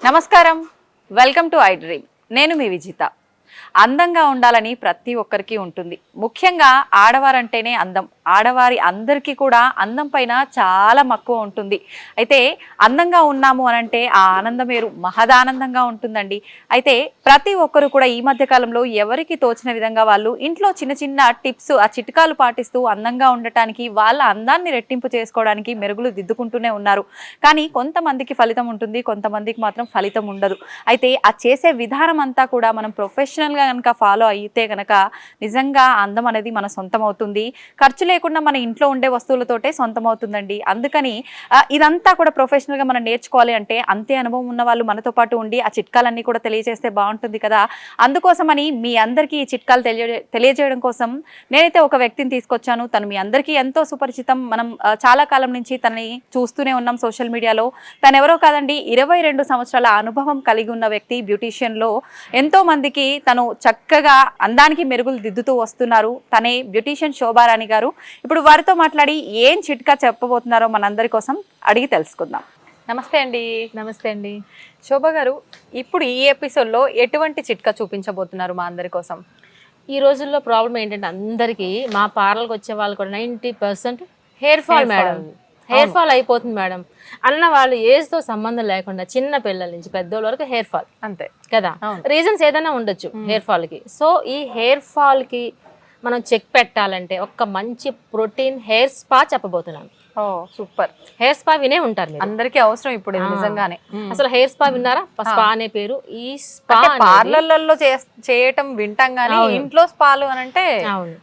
నమస్కారం, welcome to I dream. నేను మీ విజిత. అందంగా ఉండాలని ప్రతి ఒక్కరికి ఉంటుంది. ముఖ్యంగా ఆడవారంటేనే అందం. ఆడవారి అందరికీ కూడా అందం పైన చాలా మక్కువ ఉంటుంది. అయితే అందంగా ఉన్నాము అనంటే ఆ ఆనందం వేరు, మహదానందంగా ఉంటుందండి. అయితే ప్రతి ఒక్కరు కూడా ఈ మధ్య కాలంలో ఎవరికి తోచిన విధంగా వాళ్ళు ఇంట్లో చిన్న చిన్న టిప్స్, ఆ చిట్కాలు పాటిస్తూ అందంగా ఉండటానికి, వాళ్ళ అందాన్ని రెట్టింపు చేసుకోవడానికి మెరుగులు దిద్దుకుంటూనే ఉన్నారు. కానీ కొంతమందికి ఫలితం ఉంటుంది, కొంతమందికి మాత్రం ఫలితం ఉండదు. అయితే ఆ చేసే విధానం అంతా కూడా మనం ప్రొఫెషనల్గా కనుక ఫాలో అయితే కనుక నిజంగా అందం అనేది మన సొంతం అవుతుంది. ఖర్చు లేకుండా మన ఇంట్లో ఉండే వస్తువులతోటే సొంతం అవుతుందండి. అందుకని ఇదంతా కూడా ప్రొఫెషనల్గా మనం నేర్చుకోవాలి అంటే అంతే అనుభవం ఉన్న వాళ్ళు మనతో పాటు ఉండి ఆ చిట్కాలన్నీ కూడా తెలియజేస్తే బాగుంటుంది కదా. అందుకోసమని మీ అందరికీ ఈ చిట్కాలు తెలియజేయడం కోసం నేనైతే ఒక వ్యక్తిని తీసుకొచ్చాను. తను మీ అందరికీ ఎంతో సుపరిచితం. మనం చాలా కాలం నుంచి తనని చూస్తూనే ఉన్నాం సోషల్ మీడియాలో. తను ఎవరో కాదండి, 22 సంవత్సరాల అనుభవం కలిగి ఉన్న వ్యక్తి. బ్యూటీషియన్లో ఎంతో మందికి తను చక్కగా అందానికి మెరుగులు దిద్దుతూ వస్తున్నారు. తనే బ్యూటీషియన్ శోభారాణి గారు. ఇప్పుడు వారితో మాట్లాడి ఏం చిట్కా చెప్పబోతున్నారో మనందరి కోసం అడిగి తెలుసుకుందాం. నమస్తే అండి. నమస్తే అండి. శోభ గారు, ఇప్పుడు ఈ ఎపిసోడ్లో ఎటువంటి చిట్కా చూపించబోతున్నారు మా అందరి కోసం? ఈ రోజుల్లో ప్రాబ్లం ఏంటంటే అందరికీ మా పార్లర్కి వచ్చే వాళ్ళు కూడా 90% hair fall madam. Hair fall అయిపోతుంది మేడం అన్న వాళ్ళు ఏజ్తో సంబంధం లేకుండా చిన్న పిల్లల నుంచి పెద్దోళ్ళ వరకు హెయిర్ ఫాల్ అంతే కదా. రీజన్స్ ఏదైనా ఉండొచ్చు హెయిర్ ఫాల్కి. సో ఈ హెయిర్ ఫాల్కి మనం చెక్ పెట్టాలంటే ఒక మంచి ప్రోటీన్ హెయిర్ స్పా చెప్పబోతున్నాను. ఓ సూపర్. హెయిర్ స్పా వినే ఉంటారు మీరు, అందరికీ అవసరం ఇప్పుడు నిజంగానే. అసలు హెయిర్ స్పా విన్నారా? స్పా అనే పేరు. ఈ స్పా పార్లర్లలో చేయటం వింటాం గానీ ఇంట్లో స్పాలు అని అంటే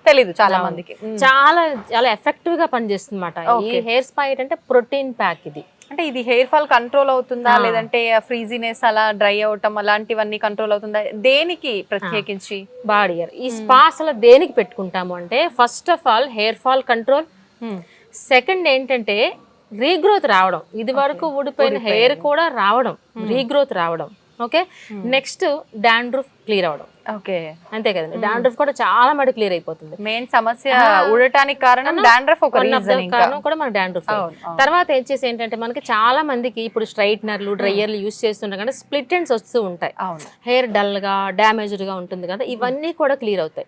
తెలీదు చాలా మందికి. చాలా చాలా ఎఫెక్టివ్ గా పనిచేస్తుంది అన్నమాట. ఈ హెయిర్ స్పా ఏంటంటే ప్రోటీన్ ప్యాక్. ఇది అంటే ఇది హెయిర్ ఫాల్ కంట్రోల్ అవుతుందా, లేదంటే ఫ్రీజీనెస్ అలా డ్రై అవటం అలాంటివన్నీ కంట్రోల్ అవుతుందా? దేనికి ప్రత్యేకించి బాడీ ఈ స్పా అసలు దేనికి పెట్టుకుంటాము అంటే, first of all hair fall control. Second ఏంటంటే రీగ్రోత్ రావడం. ఇది వరకు ఊడిపోయిన హెయిర్ కూడా రావడం, రీగ్రోత్ రావడం. ఓకే. నెక్స్ట్ డాండ్రఫ్ క్లియర్ అవడం. ఓకే, అంతే కదండి. డాండ్రఫ్ కూడా చాలా మటుకు క్లియర్ అయిపోతుంది. మెయిన్ సమస్య ఊడటానికి కారణం డాండ్రఫ్, ఒక కారణం కూడా మన డాండ్రఫ్. తర్వాత వచ్చేసి ఏంటంటే మనకి చాలా మందికి ఇప్పుడు స్ట్రైట్నర్లు, డ్రైయర్లు యూస్ చేస్తుంటాం కదా, స్ప్లిట్ ఎండ్స్ వస్తూ ఉంటాయి. హెయిర్ డల్ గా, డామేజ్డ్ గా ఉంటుంది కదా, ఇవన్నీ కూడా క్లియర్ అవుతాయి.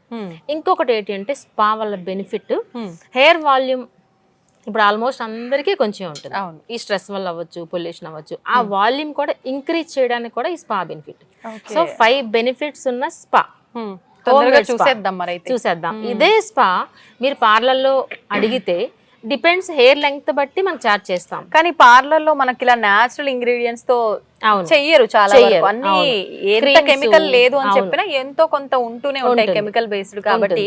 ఇంకొకటి ఏంటంటే స్పా వల్ల బెనిఫిట్ హెయిర్ వాల్యూమ్. ఇప్పుడు ఆల్మోస్ట్ అందరికీ కొంచెం ఉంటుంది. ఈ స్ట్రెస్ వల్ల అవ్వచ్చు, పొల్యూషన్ అవ్వచ్చు, ఆ వాల్యూమ్ కూడా ఇంక్రీజ్ చేయడానికి కూడా ఈ స్పా బెనిఫిట్. సో 5 బెనిఫిట్స్ ఉన్న స్పా చూసేద్దాం. ఇదే స్పా మీరు పార్లర్లో అడిగితే డిపెండ్స్, హెయిర్ లెంగ్త్ బట్టి మనం చార్జ్ చేస్తాం. కానీ పార్లర్ లో మనకి ఇలా నేచురల్ ఇంగ్రీడియంట్స్ తో చెయ్యరు చాలా వరకు. అన్ని ఎంత కెమికల్ లేదు అని చెప్పినా ఎంతో కొంత ఉంటూనే ఉంటాయి కెమికల్ బేస్డ్. కాబట్టి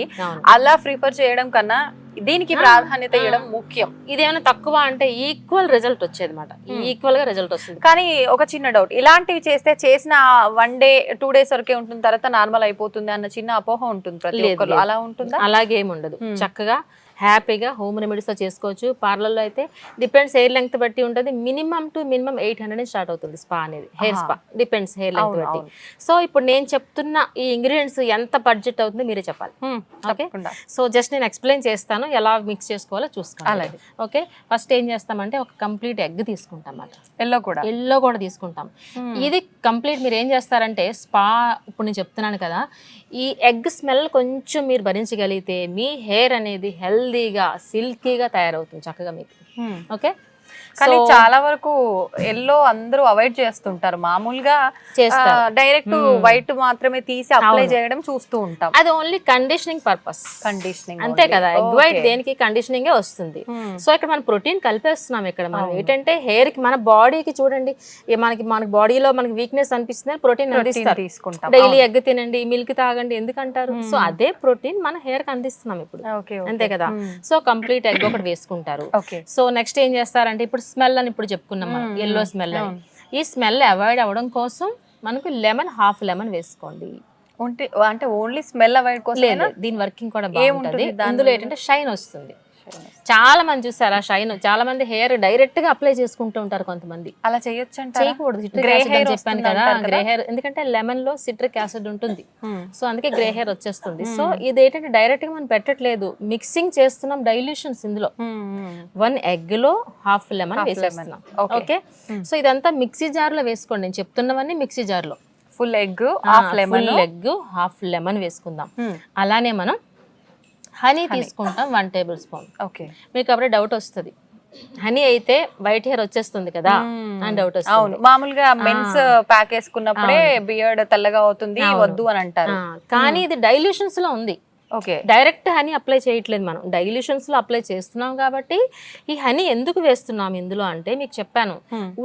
అలా ప్రిఫర్ చేయడం కన్నా దీనికి ప్రాధాన్యత ఇవ్వడం ముఖ్యం. ఇదేమైనా తక్కువ అంటే ఈక్వల్ రిజల్ట్ వచ్చేది అనమాట. ఈక్వల్ గా రిజల్ట్ వస్తుంది. కానీ ఒక చిన్న డౌట్, ఇలాంటివి చేసిన 1 day 2 days వరకే ఉంటుంది, తర్వాత నార్మల్ అయిపోతుంది అన్న చిన్న అపోహ ఉంటుంది ప్రతి ఒక్కరు. అలా ఉంటుందా? అలాగేమి ఉండదు. చక్కగా హ్యాపీగా హోమ్ రెమెడీస్తో చేసుకోవచ్చు. పార్లర్లో అయితే డిపెండ్స్, హెయిర్ లెంగ్త్ బట్టి ఉంటుంది. మినిమం 800 నుంచి స్టార్ట్ అవుతుంది స్పా అనేది. Hair spa depends hair length బట్టి. సో ఇప్పుడు నేను చెప్తున్న ఈ ఇంగ్రీడియంట్స్ ఎంత బడ్జెట్ అవుతుందో మీరే చెప్పాలి. ఓకే. సో జస్ట్ నేను ఎక్స్ప్లెయిన్ చేస్తాను, ఎలా మిక్స్ చేసుకోవాలో చూసుకోవాలి. ఓకే. ఫస్ట్ ఏం చేస్తామంటే ఒక కంప్లీట్ ఎగ్ తీసుకుంటాం అన్నమాట. ఎల్లో కూడా తీసుకుంటాం. ఇది కంప్లీట్ మీరు ఏం చేస్తారంటే స్పా, ఇప్పుడు నేను చెప్తున్నాను కదా, ఈ ఎగ్ స్మెల్ కొంచెం మీరు భరించగలిగితే మీ హెయిర్ అనేది హెల్దీగా, సిల్కీగా తయారవుతుంది చక్కగా మీకు. ఓకే. కానీ చాలా వరకు ఎల్లో అందరూ అవాయిడ్ చేస్తుంటారు. మామూలుగా డైరెక్ట్ వైట్ మాత్రమే తీసి అప్లై చేయడం చూస్తూ ఉంటాం. అది ఓన్లీ కండిషనింగ్ పర్పస్. కండిషనింగ్ అంతే కదా. ఎగ్ వైట్ దేనికి? కండిషనింగ్ వస్తుంది. సో ఇక్కడ మనం ప్రోటీన్ కలిపేస్తున్నాం. ఇక్కడ మనం ఏంటంటే హెయిర్ కి, మన బాడీకి చూడండి, మన బాడీలో మనకి వీక్నెస్ అనిపిస్తుంది, ప్రోటీన్ అందిస్తారు. డైలీ ఎగ్ తినండి, మిల్క్ తాగండి ఎందుకంటారు? సో అదే ప్రోటీన్ మన హెయిర్ కి అందిస్తున్నాం ఇప్పుడు. అంతే కదా. సో కంప్లీట్ ఎగ్ ఒకటి వేసుకుంటారు. సో నెక్స్ట్ ఏం చేస్తారంటే, ఇప్పుడు స్మెల్ అని ఇప్పుడు చెప్పుకున్నాం మనం, ఎల్లో స్మెల్ అని. ఈ స్మెల్ అవాయిడ్ అవ్వడం కోసం మనకు హాఫ్ లెమన్ వేసుకోండి. అంటే ఓన్లీ స్మెల్ అవాయిడ్ కోసం? లేదు, దీని వర్కింగ్ కూడా బాగుంటుంది. అందులో ఏంటంటే షైన్ వస్తుంది. చాలా మంది చూసారా షైన్, చాలా మంది హెయిర్ డైరెక్ట్ గా అప్లై చేసుకుంటూ ఉంటారు కొంతమంది. అలా చేయొచ్చు అంటే చేయకూడదు, సిట్రిక్ యాసిడ్ అని చెప్పాను కదా, గ్రే హెయిర్. ఎందుకంటే లెమన్ లో సిట్రిక్ యాసిడ్ ఉంటుంది, సో అందుకే గ్రే హెయిర్ వచ్చేస్తుంది. సో ఇది ఏంటంటే డైరెక్ట్ గా మనం పెట్టట్లేదు, మిక్సింగ్ చేస్తున్నాం డైల్యూషన్స్ ఇందులో. 1 egg లో హాఫ్ లెమన్ వేసేస్తున్నాం. ఓకే, సో ఇదంతా మిక్సీ జార్ లో వేసుకోండి, నేను చెప్తున్నవన్నీ మిక్సీ జార్ లో. ఫుల్ ఎగ్ హాఫ్ లెమన్ వేసుకుందాం. అలానే మనం హనీ తీసుకుంటాం 1 tablespoon. ఓకే, మీకు అప్పుడే డౌట్ వస్తుంది, హనీ అయితే వైట్ హెయిర్ వచ్చేస్తుంది కదా అని డౌట్ వస్తుంది. అవును, మామూలుగా మెన్స్ ప్యాక్ వేసుకున్నప్పుడే బియర్డ్ తెల్లగా అవుతుంది వద్దు అని అంటారు, కానీ ఇది డైల్యూషన్స్ లో ఉంది. ఓకే, డైరెక్ట్ హనీ అప్లై చేయట్లేదు, మనం డైల్యూషన్స్ లో అప్లై చేస్తున్నాం. కాబట్టి ఈ హనీ ఎందుకు వేస్తున్నాం ఇందులో అంటే మీకు చెప్పాను,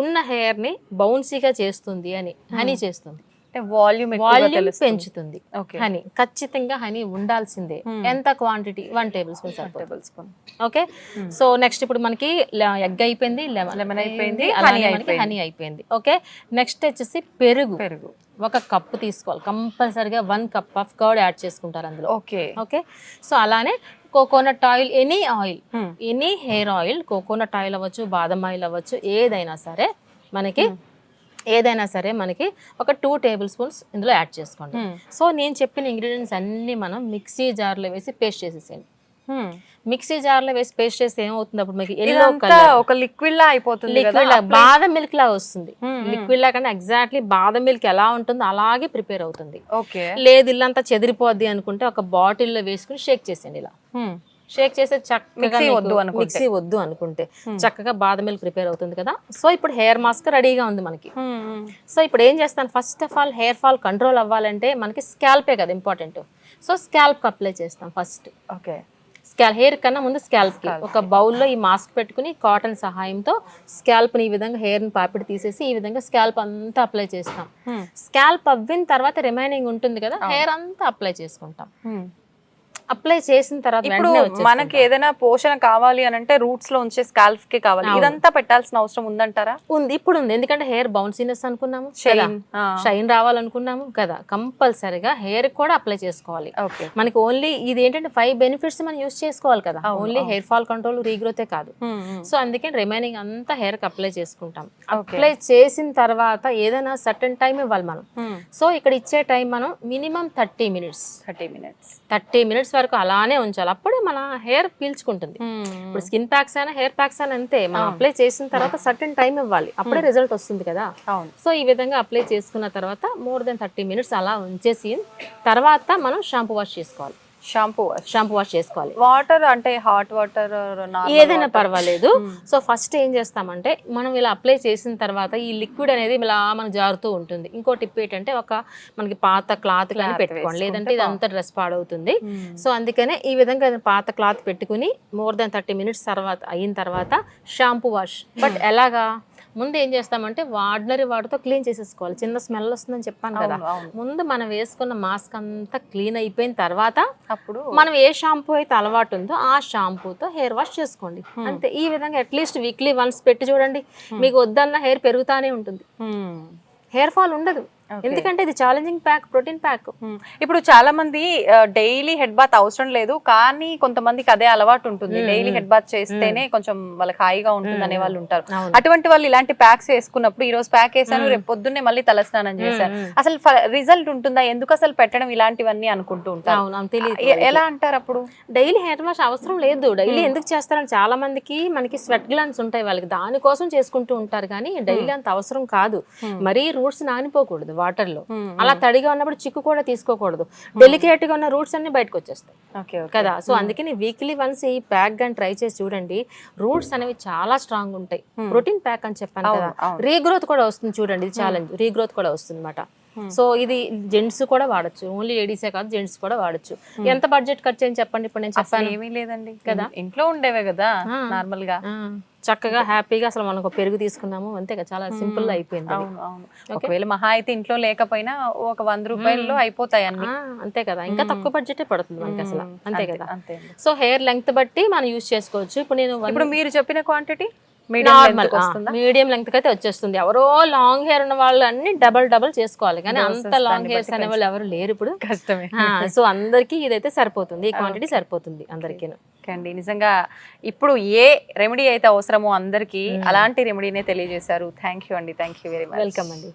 ఉన్న హెయిర్ ని బౌన్సీగా చేస్తుంది అని హనీ చేస్తుంది, వాల్యూమ్ పెంచుతుంది. హనీ ఖచ్చితంగా హనీ ఉండాల్సిందే. ఎంత quantity? 1 tablespoon. Okay, so next ఇప్పుడు మనకి ఎగ్ అయిపోయింది, లెమన్ అయిపోయింది, హనీ అయిపోయింది. ఓకే, నెక్స్ట్ వచ్చేసి పెరుగు 1 కప్ తీసుకోవాలి కంపల్సరీగా. 1 cup ఆఫ్ కర్డ్ యాడ్ చేసుకుంటారు అందులో. ఓకే ఓకే, సో అలానే coconut oil, any hair oil, coconut oil అవ్వచ్చు, బాదం ఆయిల్ అవ్వచ్చు, ఏదైనా సరే మనకి ఒక 2 tablespoons ఇందులో యాడ్ చేసుకోండి. సో నేను చెప్పిన ఇంగ్రీడియంట్స్ అన్ని మనం మిక్సీ జార్లో వేసి పేస్ట్ చేసేసేయండి. మిక్సీ జార్లో వేసి పేస్ట్ చేస్తే ఏమవుతుంది, అప్పుడు మీకు ఎల్లో కలర్ ఒక లిక్విడ్ లా అయిపోతుంది, బాదం మిల్క్ లా వస్తుంది. లిక్విడ్ లా కన్నా ఎగ్జాక్ట్లీ బాదం మిల్క్ ఎలా ఉంటుందో అలాగే ప్రిపేర్ అవుతుంది. ఓకే, లేదు ఇల్లంతా చెదిరిపోద్ది అనుకుంటే ఒక బాటిల్లో వేసుకుని షేక్ చేసేయండి. ఇలా షేక్ చేస్తే చక్కగా మిక్సీ వద్దు అనుకుంటే చక్కగా బాదం మిల్క్ ప్రిపేర్ అవుతుంది కదా. సో ఇప్పుడు హెయిర్ మాస్క్ రెడీగా ఉంది మనకి. సో ఇప్పుడు ఏం చేస్తాను, first of all hair fall control అవ్వాలంటే మనకి స్కాల్పే కదా ఇంపార్టెంట్. సో స్కాల్ప్ అప్లై చేస్తాం ఫస్ట్. ఓకే, హెయిర్ కన్నా ముందు స్కాల్ప్ కి ఒక బౌల్లో ఈ మాస్క్ పెట్టుకుని కాటన్ సహాయంతో స్కాల్ప్ ని ఈ విధంగా హెయిర్ ని పాపిడి తీసేసి ఈ విధంగా స్కాల్ప్ అంతా అప్లై చేస్తాం. స్కాల్ప్ అవ్విన తర్వాత రిమైనింగ్ ఉంటుంది కదా, హెయిర్ అంతా అప్లై చేసుకుంటాం. అప్లై చేసిన తర్వాత ఇప్పుడు మనకి ఏదైనా పోషణ కావాలి అని అంటే రూట్స్ లో ఉంచే స్కాల్ప్ కి కావాలి, ఇదంతా పెట్టాల్సిన అవసరం ఉందంటారా? ఉంది, ఇప్పుడు ఉంది. ఎందుకంటే హెయిర్ బౌన్సీనెస్ అనుకున్నాము, షైన్ రావాలనుకున్నాము కదా, కంపల్సరీగా హెయిర్ కూడా అప్లై చేసుకోవాలి. మనకి ఓన్లీ ఇది ఏంటంటే 5 benefits మనం యూస్ చేసుకోవాలి కదా, ఓన్లీ హెయిర్ ఫాల్ కంట్రోల్, రీగ్రోతే కాదు. సో అందుకే రిమైనింగ్ అంతా హెయిర్ కి అప్లై చేసుకుంటాం. అప్లై చేసిన తర్వాత ఏదైనా సర్టన్ టైం ఇవ్వాలి మనం. సో ఇక్కడ ఇచ్చే టైం మనం మినిమం 30 minutes వరకు అలానే ఉంచాలి, అప్పుడే మన హెయిర్ పీల్చుకుంటుంది. ఇప్పుడు స్కిన్ ప్యాక్స్ అయినా హెయిర్ ప్యాక్స్ అయినా అంతే, మనం అప్లై చేసిన తర్వాత సర్టన్ టైం ఇవ్వాలి, అప్పుడే రిజల్ట్ వస్తుంది కదా. సో ఈ విధంగా అప్లై చేసుకున్న తర్వాత మోర్ దెన్ 30 minutes అలా ఉంచేసి తర్వాత మనం షాంపూ వాష్ చేసుకోవాలి. షాంపూ వాష్ చేసుకోవాలి. వాటర్ అంటే హాట్ వాటర్ ఏదైనా పర్వాలేదు. సో ఫస్ట్ ఏం చేస్తామంటే మనం ఇలా అప్లై చేసిన తర్వాత ఈ లిక్విడ్ అనేది ఇలా మనకు జారుతూ ఉంటుంది. ఇంకో టిప్ ఏంటంటే ఒక మనకి పాత క్లాత్ కానీ పెట్టుకోండి, లేదంటే ఇదంతా డ్రెస్ పాడవుతుంది. సో అందుకనే ఈ విధంగా పాత క్లాత్ పెట్టుకుని మోర్ దెన్ 30 minutes తర్వాత అయిన తర్వాత షాంపూ వాష్. బట్ ఎలాగా, ముందు ఏం చేస్తామంటే ఆర్డినరీ వాటర్తో క్లీన్ చేసేసుకోవాలి, చిన్న స్మెల్ వస్తుందని చెప్పాను కదా. ముందు మనం వేసుకున్న మాస్క్ అంతా క్లీన్ అయిపోయిన తర్వాత అప్పుడు మనం ఏ షాంపూ అయితే అలవాటు ఉందో ఆ షాంపూతో హెయిర్ వాష్ చేసుకోండి అంతే. ఈ విధంగా అట్లీస్ట్ వీక్లీ వన్స్ పెట్టి చూడండి, మీకు వద్దన్న హెయిర్ పెరుగుతానే ఉంటుంది, హెయిర్ ఫాల్ ఉండదు. ఎందుకంటే ఇది ఛాలెంజింగ్ ప్యాక్, ప్రోటీన్ ప్యాక్. ఇప్పుడు చాలా మంది డైలీ హెడ్ బాత్ అవసరం లేదు, కానీ కొంతమందికి అదే అలవాటు ఉంటుంది, డైలీ హెడ్ బాత్ చేస్తేనే కొంచెం వాళ్ళకి హాయిగా ఉంటుంది అనే వాళ్ళు ఉంటారు. అటువంటి వాళ్ళు ఇలాంటి ప్యాక్స్ వేసుకున్నప్పుడు ఈ రోజు ప్యాక్ వేసాను, రేపు పొద్దున్నే మళ్ళీ తలస్నానం చేశాను, అసలు రిజల్ట్ ఉంటుందా, ఎందుకు అసలు పెట్టడం, ఇలాంటివన్నీ అనుకుంటూ ఉంటారు. ఎలా అంటారు అప్పుడు? డైలీ హెయిర్ వాష్ అవసరం లేదు. డైలీ ఎందుకు చేస్తారని చాలా మందికి మనకి స్వెట్ గ్లాండ్స్ ఉంటాయి, వాళ్ళకి దానికోసం చేసుకుంటూ ఉంటారు, కానీ డైలీ అంత అవసరం కాదు. మరీ రూట్స్ నానిపోకూడదు వాటర్ లో, అలా తడిగా ఉన్నప్పుడు చిక్కు కూడా తీసుకోకూడదు, డెలికేట్ గా ఉన్న రూట్స్ అన్ని బయటకు వచ్చేస్తాయి కదా. సో అందుకని వీక్లీ వన్స్ ఈ ప్యాక్ గాని ట్రై చేసి చూడండి, రూట్స్ అనేవి చాలా స్ట్రాంగ్ ఉంటాయి. ప్రోటీన్ ప్యాక్ అని చెప్పాను కదా, రీగ్రోత్ కూడా వస్తుంది చూడండి, ఇది ఛాలెంజ్, రీగ్రోత్ కూడా వస్తుంది అన్నమాట. సో ఇది జెంట్స్ కూడా వాడచ్చు, ఓన్లీ లేడీసే కాదు జెంట్స్ కూడా వాడచ్చు. ఎంత బడ్జెట్ ఖర్చు అని చెప్పండి, ఇప్పుడు నేను చెప్పాను ఏమీ లేదండి కదా, ఇంట్లో ఉండేవే కదా నార్మల్ గా, చక్కగా హ్యాపీగా అసలు మనం ఒక పెరుగు తీసుకున్నాము అంతే కదా, చాలా సింపుల్ గా అయిపోయింది. ఒకవేళ మహా అయితే ఇంట్లో లేకపోయినా ఒక 100 రూపాయల్లో అయిపోతాయి అన్ని, అంతే కదా, ఇంకా తక్కువ బడ్జెటే పడుతుంది మనకి అసలు, అంతే కదా. సో హెయిర్ లెంగ్త్ బట్టి మనం యూజ్ చేసుకోవచ్చు. ఇప్పుడు మీరు చెప్పిన క్వాంటిటీ నార్మల్ మీడియం లెంగ్త్ అయితే వచ్చేస్తుంది. ఎవరో లాంగ్ హెయిర్ ఉన్న వాళ్ళు అన్ని డబల్ చేసుకోవాలి, కానీ అంత లాంగ్ హెయిర్స్ అనే వాళ్ళు ఎవరు లేరు ఇప్పుడు, కష్టమే. సో అందరికి ఇదైతే సరిపోతుంది, ఈ క్వాంటిటీ సరిపోతుంది అందరికీ. అండి నిజంగా ఇప్పుడు ఏ రెమెడీ అయితే అవసరమో అందరికీ అలాంటి రెమెడీనే తెలియజేశారు. థ్యాంక్ యూ అండి, thank you very much. Welcome అండి.